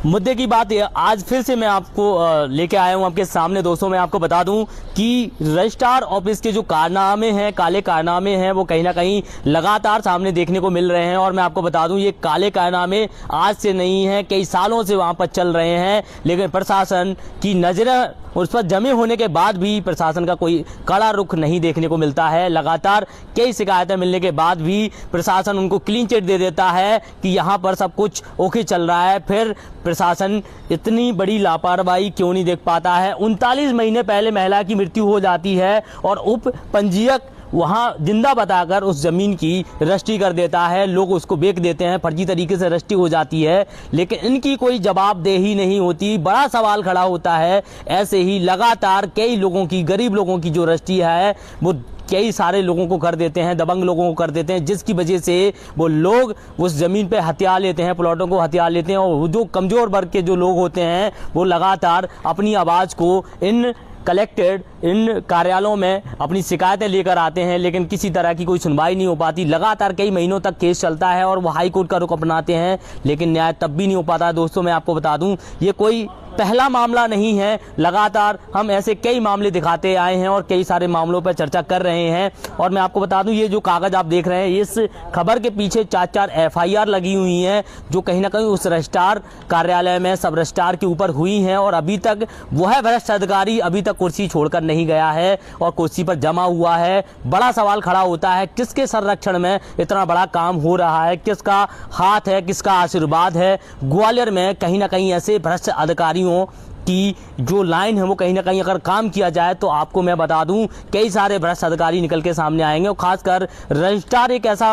मुद्दे की बात आज फिर से मैं आपको लेके आया हूं आपके सामने। दोस्तों, मैं आपको बता दूं कि रजिस्ट्रार ऑफिस के जो कारनामे हैं, काले कारनामे हैं, वो कहीं ना कहीं लगातार सामने देखने को मिल रहे हैं। और मैं आपको बता दूं, ये काले कारनामे आज से नहीं हैं, कई सालों से वहां पर चल रहे हैं। लेकिन प्रशासन की नजरें उस पर जमे होने के बाद भी प्रशासन का कोई कड़ा रुख नहीं देखने को मिलता है। लगातार कई शिकायतें मिलने के बाद भी प्रशासन उनको क्लीन चिट दे देता है कि यहाँ पर सब कुछ ओके चल रहा है। फिर प्रशासन इतनी बड़ी लापरवाही क्यों नहीं देख पाता है? 39 महीने पहले महिला की मृत्यु हो जाती है और उप पंजीयक वहां जिंदा बताकर उस जमीन की रजिस्ट्री कर देता है, लोग उसको बेच देते हैं, फर्जी तरीके से रजिस्ट्री हो जाती है। लेकिन इनकी कोई जवाबदेही नहीं होती। बड़ा सवाल खड़ा होता है। ऐसे ही लगातार कई लोगों की, गरीब लोगों की जो रजिस्ट्री है वो कई सारे लोगों को कर देते हैं, दबंग लोगों को कर देते हैं, जिसकी वजह से वो लोग उस जमीन पे हथिया लेते हैं, प्लॉटों को हथिया लेते हैं। और जो कमजोर वर्ग के जो लोग होते हैं वो लगातार अपनी आवाज़ को इन कार्यालयों में अपनी शिकायतें लेकर आते हैं, लेकिन किसी तरह की कोई सुनवाई नहीं हो पाती। लगातार कई महीनों तक केस चलता है और वो हाई कोर्ट का रुख अपनाते हैं, लेकिन न्याय तब भी नहीं हो पाता। दोस्तों, मैं आपको बता दूं, ये कोई पहला मामला नहीं है। लगातार हम ऐसे कई मामले दिखाते आए हैं और कई सारे मामलों पर चर्चा कर रहे हैं। और मैं आपको बता दूं, ये जो कागज आप देख रहे हैं, इस खबर के पीछे 4 FIR लगी हुई हैं, जो कहीं ना कहीं उस रजिस्ट्रार कार्यालय में सब रजिस्ट्रार के ऊपर हुई हैं। और अभी तक वह भ्रष्ट अधिकारी अभी तक कुर्सी छोड़कर नहीं गया है और कुर्सी पर जमा हुआ है। बड़ा सवाल खड़ा होता है, किसके संरक्षण में इतना बड़ा काम हो रहा है? किसका हाथ है, किसका आशीर्वाद है? ग्वालियर में कहीं ना कहीं ऐसे भ्रष्ट अधिकारियों की जो लाइन है वो कहीं ना कहीं अगर काम किया जाए तो आपको मैं बता दूं कई सारे भ्रष्ट अधिकारी निकल के सामने आएंगे। और खासकर रजिस्ट्रार एक ऐसा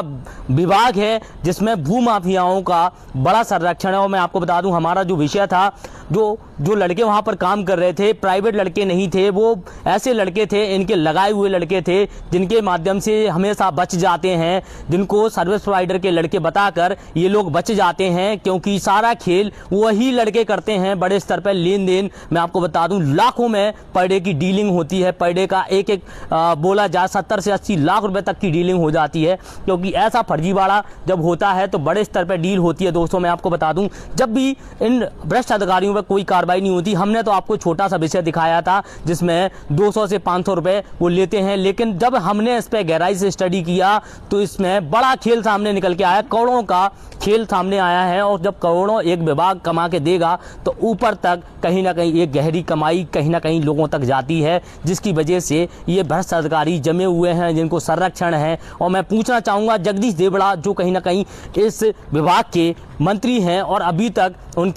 विभाग है जिसमें भू माफियाओं का बड़ा संरक्षण है। और मैं आपको बता दूं, हमारा जो विषय था, जो लड़के वहां पर काम कर रहे थे, प्राइवेट लड़के नहीं थे, वो ऐसे लड़के थे, इनके लगाए हुए लड़के थे, जिनके माध्यम से हमेशा बच जाते हैं, जिनको सर्विस प्रोवाइडर के लड़के बताकर ये लोग बच जाते हैं, क्योंकि सारा खेल वही लड़के करते हैं। बड़े स्तर पर लेन देन, मैं आपको बता दूं, लाखों में पर डे की डीलिंग होती है। पर डे का एक बोला जा 70 से 80 लाख रुपए तक की डीलिंग हो जाती है, क्योंकि ऐसा फर्जीवाड़ा जब होता है तो बड़े स्तर पर डील होती है। दोस्तों, मैं आपको बता दूं, जब भी इन भ्रष्ट अधिकारियों पर कोई कार्रवाई नहीं होती, हमने तो आपको छोटा सा विषय दिखाया था जिसमें 200 से 500 रुपए वो लेते हैं, लेकिन जब हमने इस पर गहराई से स्टडी किया तो इसमें बड़ा खेल सामने निकल के आया, करोड़ों का खेल सामने आया है। और जब करोड़ों एक विभाग कमा के देगा तो ऊपर तक कहीं ना कहीं ये गहरी कमाई कहीं ना कहीं लोगों तक जाती है, जिसकी वजह से ये भ्रष्ट अधिकारी जमे हुए हैं, जिनको संरक्षण है। और मैं पूछना चाहूँगा, जगदीश देवड़ा जो कहीं ना कहीं इस विभाग के मंत्री हैं और अभी तक उन